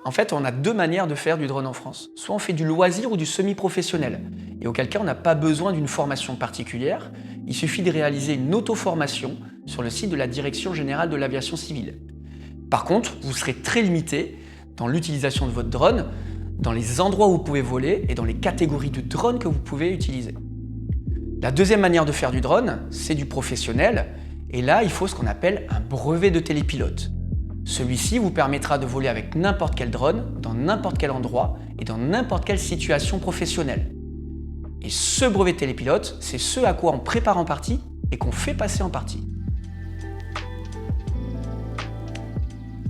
En fait, on a deux manières de faire du drone en France. Soit on fait du loisir ou du semi-professionnel. Et auquel cas, on n'a pas besoin d'une formation particulière. Il suffit de réaliser une auto-formation sur le site de la Direction générale de l'aviation civile. Par contre, vous serez très limité dans l'utilisation de votre drone, dans les endroits où vous pouvez voler et dans les catégories de drones que vous pouvez utiliser. La deuxième manière de faire du drone, c'est du professionnel. Et là, il faut ce qu'on appelle un brevet de télépilote. Celui-ci vous permettra de voler avec n'importe quel drone, dans n'importe quel endroit et dans n'importe quelle situation professionnelle. Et ce brevet de télépilote, c'est ce à quoi on prépare en partie et qu'on fait passer en partie.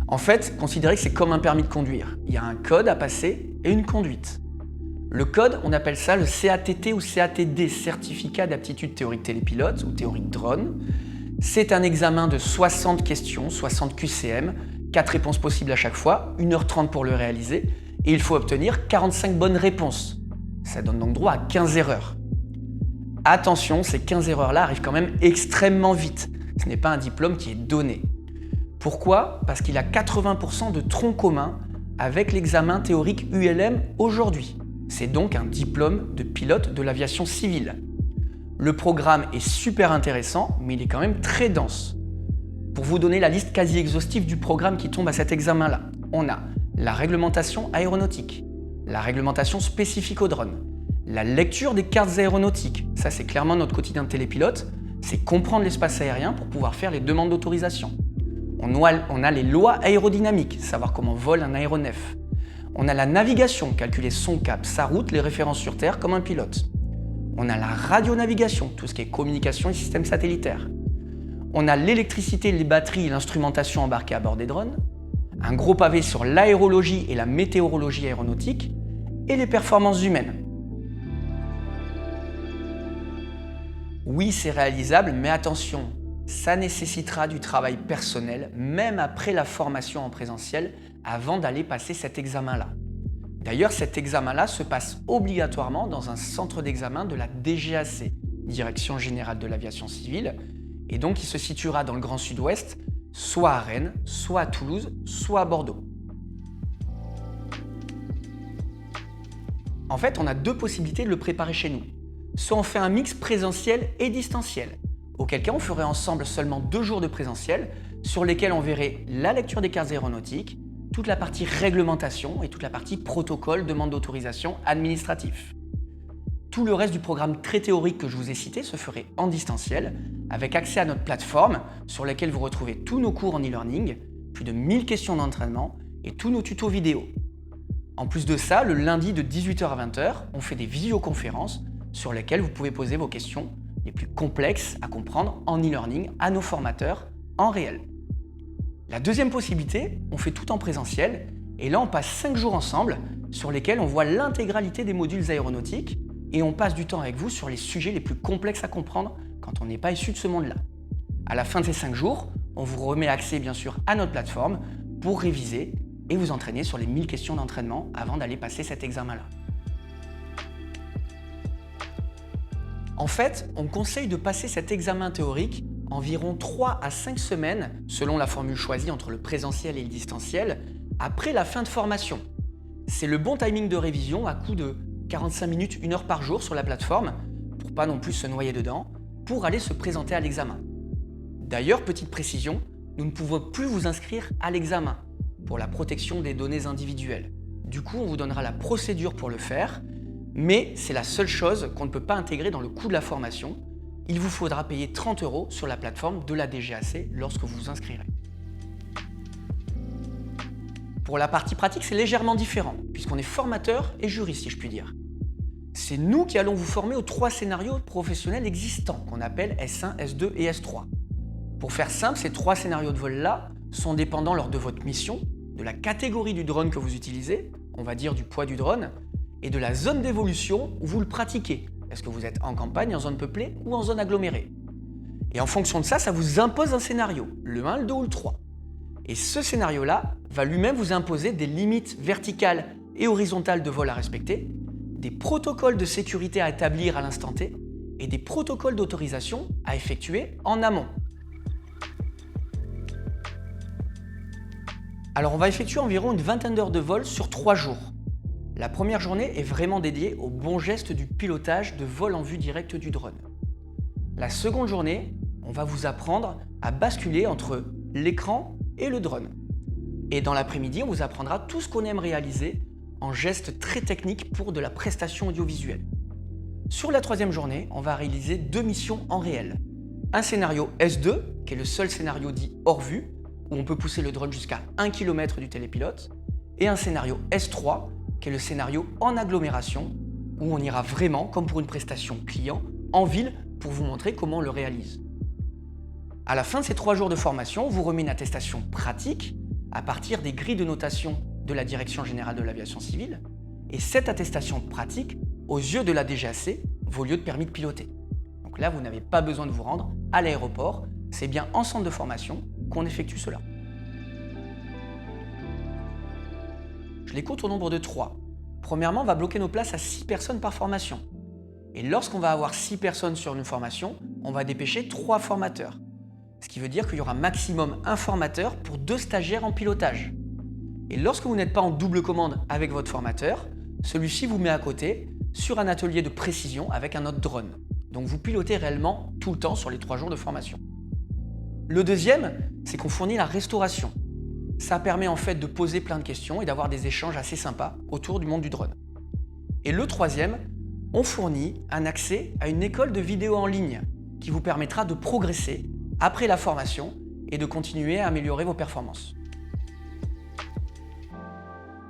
En fait, considérez que c'est comme un permis de conduire. Il y a un code à passer et une conduite. Le code, on appelle ça le CATT ou CATD, Certificat d'aptitude théorique télépilote ou théorique drone. C'est un examen de 60 questions, 60 QCM, 4 réponses possibles à chaque fois, 1h30 pour le réaliser, et il faut obtenir 45 bonnes réponses. Ça donne donc droit à 15 erreurs. Attention, ces 15 erreurs-là arrivent quand même extrêmement vite. Ce n'est pas un diplôme qui est donné. Pourquoi? Parce qu'il a 80% de tronc commun avec l'examen théorique ULM aujourd'hui. C'est donc un diplôme de pilote de l'aviation civile. Le programme est super intéressant, mais il est quand même très dense. Pour vous donner la liste quasi exhaustive du programme qui tombe à cet examen-là, on a la réglementation aéronautique, la réglementation spécifique au drone, la lecture des cartes aéronautiques, ça c'est clairement notre quotidien de télépilote, c'est comprendre l'espace aérien pour pouvoir faire les demandes d'autorisation. On a les lois aérodynamiques, savoir comment vole un aéronef. On a la navigation, calculer son cap, sa route, les références sur Terre comme un pilote. On a la radionavigation, tout ce qui est communication et système satellitaire. On a l'électricité, les batteries et l'instrumentation embarquée à bord des drones. Un gros pavé sur l'aérologie et la météorologie aéronautique. Et les performances humaines. Oui, c'est réalisable, mais attention, ça nécessitera du travail personnel, même après la formation en présentiel, avant d'aller passer cet examen-là. D'ailleurs, cet examen-là se passe obligatoirement dans un centre d'examen de la DGAC, Direction générale de l'aviation civile, et donc il se situera dans le Grand Sud-Ouest, soit à Rennes, soit à Toulouse, soit à Bordeaux. En fait, on a deux possibilités de le préparer chez nous. Soit on fait un mix présentiel et distanciel, auquel cas on ferait ensemble seulement 2 jours de présentiel, sur lesquels on verrait la lecture des cartes aéronautiques, toute la partie réglementation et toute la partie protocole, demande d'autorisation administratif. Tout le reste du programme très théorique que je vous ai cité se ferait en distanciel, avec accès à notre plateforme sur laquelle vous retrouvez tous nos cours en e-learning, plus de 1000 questions d'entraînement et tous nos tutos vidéo. En plus de ça, le lundi de 18h à 20h, on fait des visioconférences sur lesquelles vous pouvez poser vos questions les plus complexes à comprendre en e-learning à nos formateurs en réel. La deuxième possibilité, on fait tout en présentiel et là on passe 5 jours ensemble sur lesquels on voit l'intégralité des modules aéronautiques et on passe du temps avec vous sur les sujets les plus complexes à comprendre quand on n'est pas issu de ce monde-là. À la fin de ces 5 jours, on vous remet accès bien sûr à notre plateforme pour réviser et vous entraîner sur les 1000 questions d'entraînement avant d'aller passer cet examen-là. En fait, on conseille de passer cet examen théorique environ 3 à 5 semaines, selon la formule choisie entre le présentiel et le distanciel, après la fin de formation. C'est le bon timing de révision à coup de 45 minutes, 1 heure par jour sur la plateforme, pour pas non plus se noyer dedans, pour aller se présenter à l'examen. D'ailleurs, petite précision, nous ne pouvons plus vous inscrire à l'examen pour la protection des données individuelles. Du coup, on vous donnera la procédure pour le faire, mais c'est la seule chose qu'on ne peut pas intégrer dans le coût de la formation. Il vous faudra payer 30 € sur la plateforme de la DGAC lorsque vous vous inscrirez. Pour la partie pratique, c'est légèrement différent, puisqu'on est formateur et juriste, si je puis dire. C'est nous qui allons vous former aux 3 scénarios professionnels existants, qu'on appelle S1, S2 et S3. Pour faire simple, ces 3 scénarios de vol-là sont dépendants lors de votre mission, de la catégorie du drone que vous utilisez, on va dire du poids du drone, et de la zone d'évolution où vous le pratiquez. Est-ce que vous êtes en campagne, en zone peuplée ou en zone agglomérée? Et en fonction de ça, ça vous impose un scénario, le 1, le 2 ou le 3. Et ce scénario-là va lui-même vous imposer des limites verticales et horizontales de vol à respecter, des protocoles de sécurité à établir à l'instant T et des protocoles d'autorisation à effectuer en amont. Alors on va effectuer environ une vingtaine d'heures de vol sur 3 jours. La première journée est vraiment dédiée aux bons gestes du pilotage de vol en vue directe du drone. La seconde journée, on va vous apprendre à basculer entre l'écran et le drone. Et dans l'après-midi, on vous apprendra tout ce qu'on aime réaliser en gestes très techniques pour de la prestation audiovisuelle. Sur la troisième journée, on va réaliser 2 missions en réel. Un scénario S2, qui est le seul scénario dit hors vue, où on peut pousser le drone jusqu'à 1 km du télépilote, et un scénario S3, qui est le scénario en agglomération, où on ira vraiment, comme pour une prestation client, en ville pour vous montrer comment on le réalise. À la fin de ces 3 jours de formation, on vous remet une attestation pratique à partir des grilles de notation de la Direction générale de l'aviation civile, et cette attestation pratique, aux yeux de la DGAC, vaut lieu de permis de piloter. Donc là, vous n'avez pas besoin de vous rendre à l'aéroport, c'est bien en centre de formation qu'on effectue cela. Je les compte au nombre de 3. Premièrement, on va bloquer nos places à 6 personnes par formation. Et lorsqu'on va avoir 6 personnes sur une formation, on va dépêcher 3 formateurs. Ce qui veut dire qu'il y aura maximum un formateur pour 2 stagiaires en pilotage. Et lorsque vous n'êtes pas en double commande avec votre formateur, celui-ci vous met à côté sur un atelier de précision avec un autre drone. Donc vous pilotez réellement tout le temps sur les 3 jours de formation. Le deuxième, c'est qu'on fournit la restauration. Ça permet en fait de poser plein de questions et d'avoir des échanges assez sympas autour du monde du drone. Et le troisième, on fournit un accès à une école de vidéo en ligne qui vous permettra de progresser après la formation et de continuer à améliorer vos performances.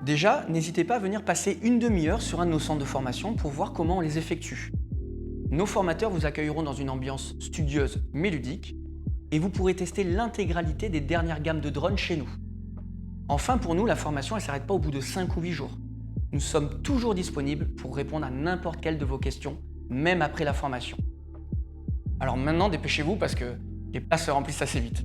Déjà, n'hésitez pas à venir passer une demi-heure sur un de nos centres de formation pour voir comment on les effectue. Nos formateurs vous accueilleront dans une ambiance studieuse mais ludique et vous pourrez tester l'intégralité des dernières gammes de drones chez nous. Enfin, pour nous, la formation ne s'arrête pas au bout de 5 ou 8 jours. Nous sommes toujours disponibles pour répondre à n'importe quelle de vos questions, même après la formation. Alors maintenant, dépêchez-vous parce que les places se remplissent assez vite.